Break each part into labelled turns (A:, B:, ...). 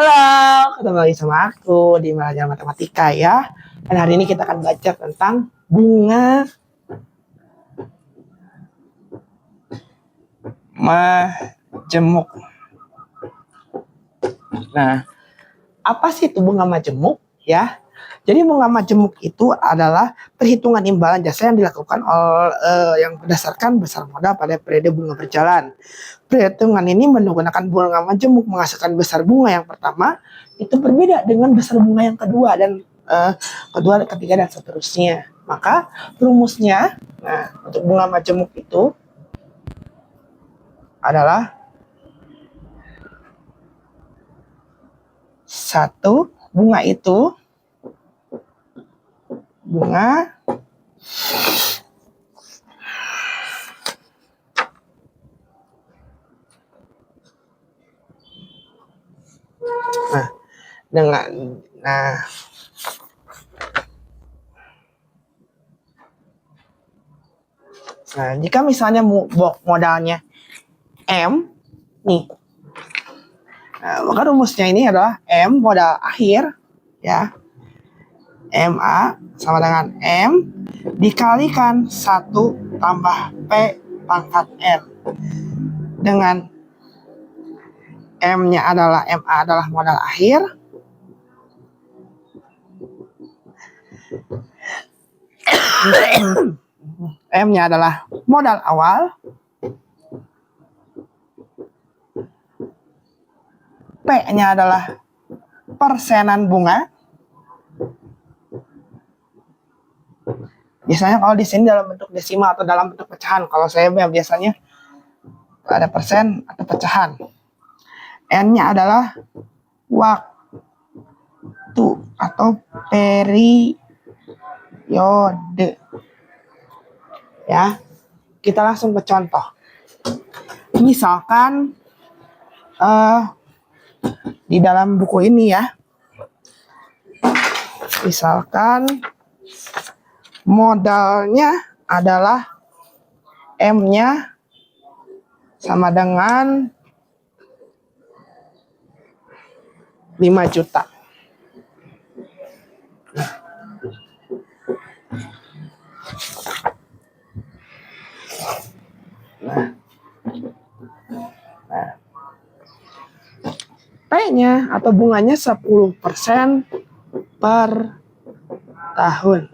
A: Halo, ketemu lagi sama aku di Belajar Matematika ya. Dan hari ini kita akan belajar tentang bunga majemuk. Nah, apa sih itu bunga majemuk ya? Jadi bunga majemuk itu adalah perhitungan imbalan jasa yang dilakukan yang berdasarkan besar modal pada periode bunga berjalan. Perhitungan ini menggunakan bunga majemuk menghasilkan besar bunga yang pertama itu berbeda dengan besar bunga yang kedua dan kedua, ketiga dan seterusnya. Maka rumusnya, nah untuk bunga majemuk itu adalah satu bunga itu bunga dengan jika misalnya modalnya M nih, maka rumusnya ini adalah M modal akhir ya, MA sama dengan M dikalikan 1 tambah P pangkat N, dengan M-nya adalah MA adalah modal akhir, M-nya adalah modal awal, P-nya adalah persenan bunga. Biasanya kalau di sini dalam bentuk desimal atau dalam bentuk pecahan. Kalau saya biasanya ada persen atau pecahan. N-nya adalah waktu atau periode. Ya, kita langsung ke contoh. Misalkan di dalam buku ini ya, misalkan modalnya adalah M-nya sama dengan 5 juta. P-nya atau bunganya 10% per tahun.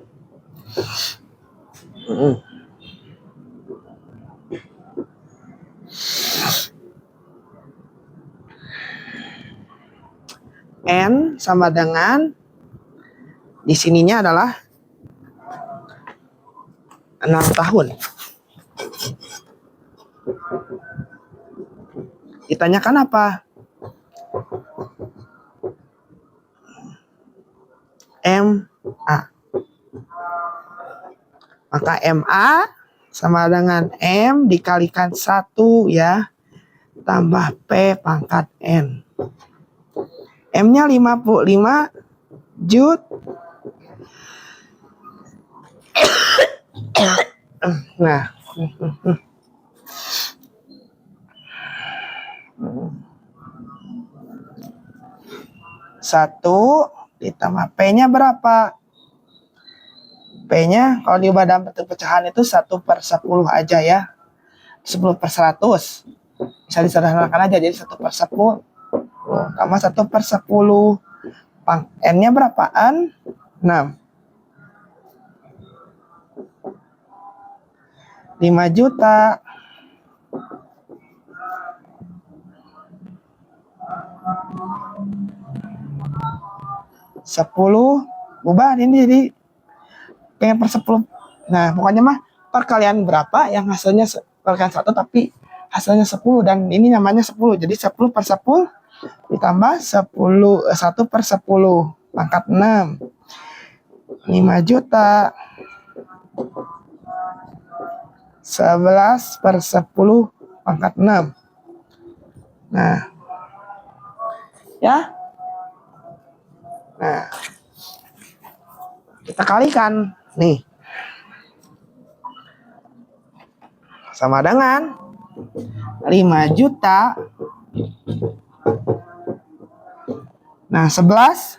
A: N sama dengan di sininya adalah 6 tahun. Ditanyakan apa? MA. Maka MA sama dengan M dikalikan 1 ya, tambah P pangkat N. M-nya 55 juta. Nah, satu ditambah P-nya berapa? P-nya kalau diubah dalam bentuk pecahan itu 1/10 aja ya. 10/100. Bisa disederhanakan aja jadi 1/10 tambah 1/10. N-nya berapaan? 6. 5 juta. Sepuluh ubah ini jadi pengen per 10. Nah, pokoknya mah perkalian berapa yang hasilnya perkalian 1 tapi hasilnya 10 dan ini namanya 10. Jadi 10/10 ditambah 1/10 pangkat 6. 5 juta. 11/10 pangkat 6. Nah. Ya. Nah. Kita kalikan nih. Sama dengan 5 juta Nah, 11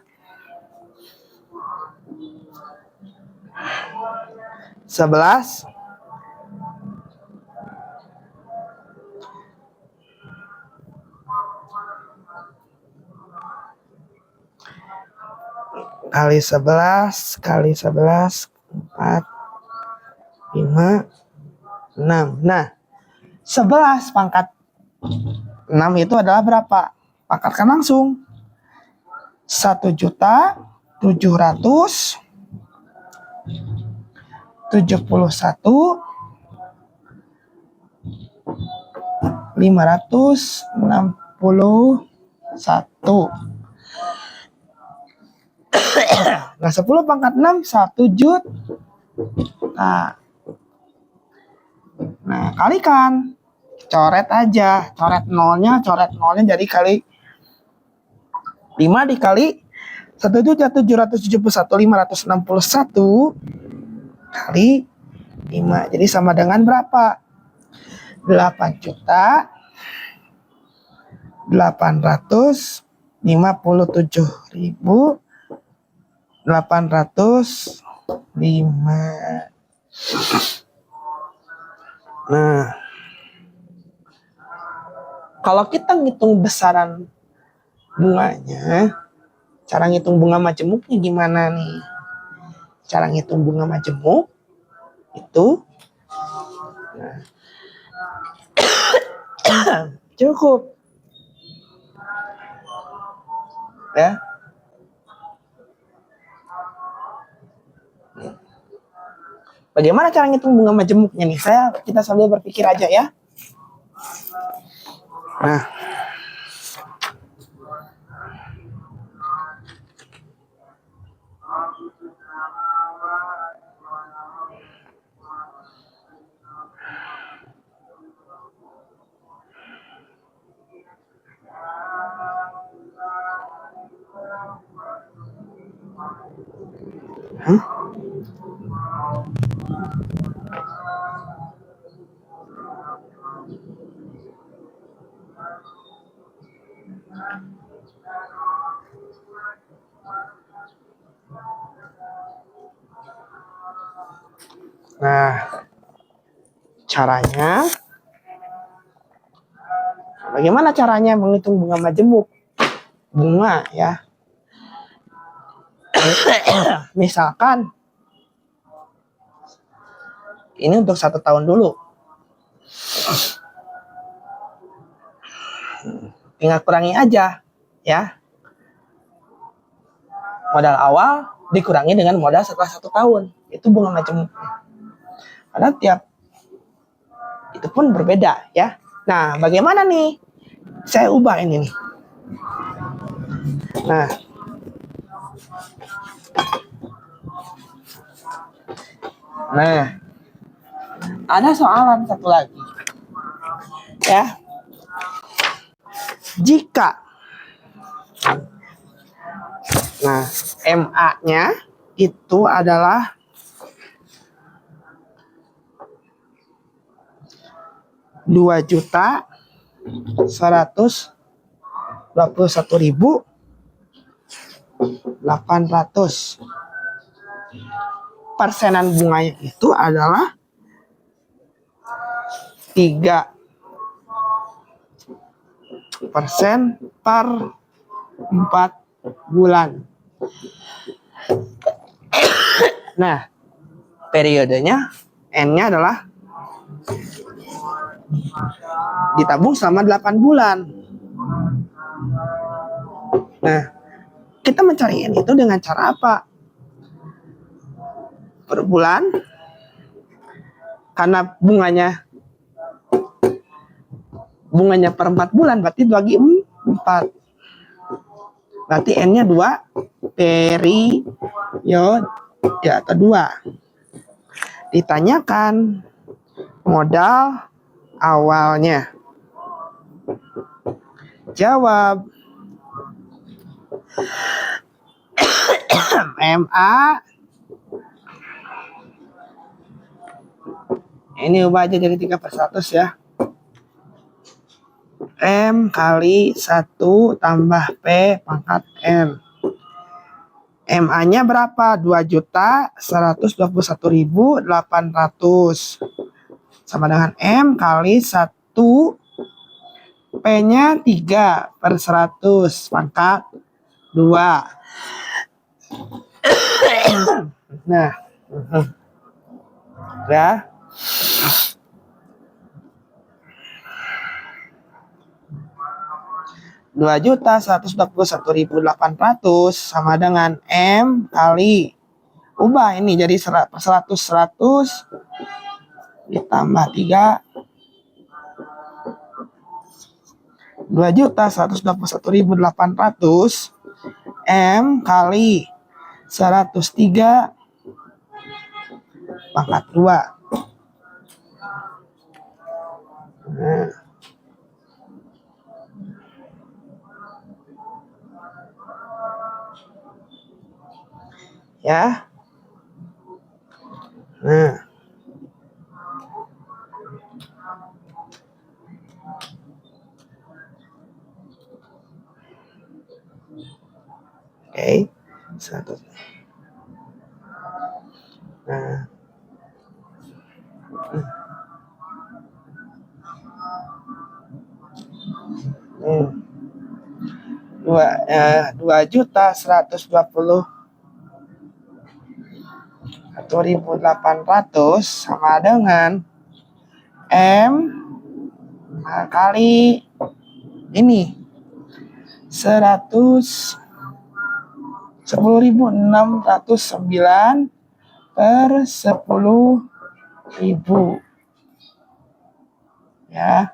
A: kali 11 kali 11 4 5 6. Nah, 11 pangkat 6 itu adalah berapa? Pangkatkan langsung. 1.771.561. Nah, 10 pangkat 6 1 juta. Nah, kalikan. Coret aja. Coret nolnya jadi kali 5 dikali 1.771.561 kali 5. Jadi sama dengan berapa? 8.857.805. Nah, kalau kita ngitung besaran bunganya, cara ngitung bunga majemuknya gimana nih? Cara ngitung bunga majemuk itu cukup ya. Bagaimana cara ngitung bunga majemuknya nih? Kita sambil berpikir aja ya. Nah, bagaimana caranya menghitung bunga majemuk? Bunga ya. Misalkan ini untuk 1 tahun dulu. Tinggal kurangi aja ya. Modal awal dikurangi dengan modal setelah 1 tahun. Itu bunga majemuk. Karena tiap itu pun berbeda ya. Nah, bagaimana nih? Saya ubah ini nih. Nah, ada soalan satu lagi. Ya. Jika MA-nya itu adalah 2.121.800. Persenan bunganya itu adalah 3% per 4 bulan. Nah, periodenya N-nya adalah ditabung selama 8 bulan. Nah, kita mencari N itu dengan cara apa? Per bulan, karena bunganya per 4 bulan, berarti bagi 4. Berarti N-nya 2 periode atau 2. Ditanyakan modal awalnya. Jawab. MA ini ubah aja jadi 3/100 ya. M kali 1 tambah P pangkat N. MA-nya berapa? 2.121.800. Sama dengan M kali 1. P-nya 3/100 pangkat 2. Nah, ya. 2.121.800 sama dengan M kali, ubah ini jadi 100 ditambah 3. 2.121.800 M kali 103 pangkat 2. Ya. Nah. Oke. 100. Nah. 2.121.800 sama dengan M kali ini 10.609 per 10.000. Ya.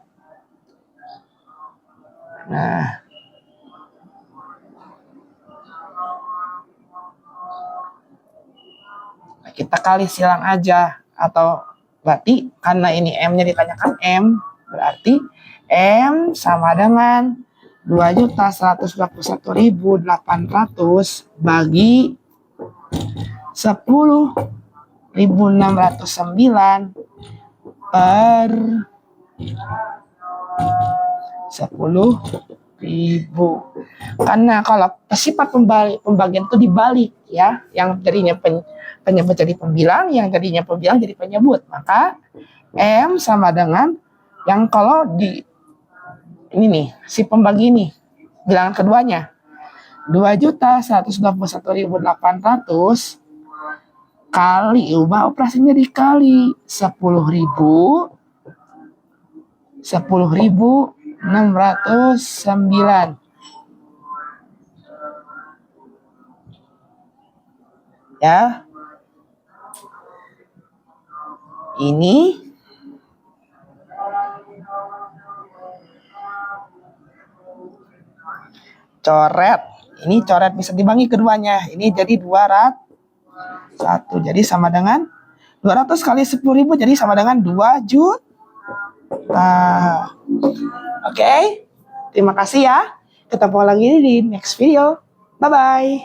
A: Nah. Kita kali silang aja, atau berarti karena ini M-nya ditanyakan M, berarti M sama dengan 2.121.800 bagi 10.609 per 10.000. Karena kalau sifat pembagian itu dibalik ya, yang jadinya penyebut jadi pembilang, yang jadinya pembilang jadi penyebut. Maka M sama dengan yang kalau di ini nih, si pembagi ini bilangan keduanya 2.121.800 kali, ubah operasinya dikali 10.609. Ya. Ini coret. Ini coret bisa dibagi keduanya. Ini jadi 200. Jadi sama dengan 200 kali 10.000 jadi sama dengan 2 juta. Oke. Terima kasih ya. Ketemu lagi di next video. Bye-bye.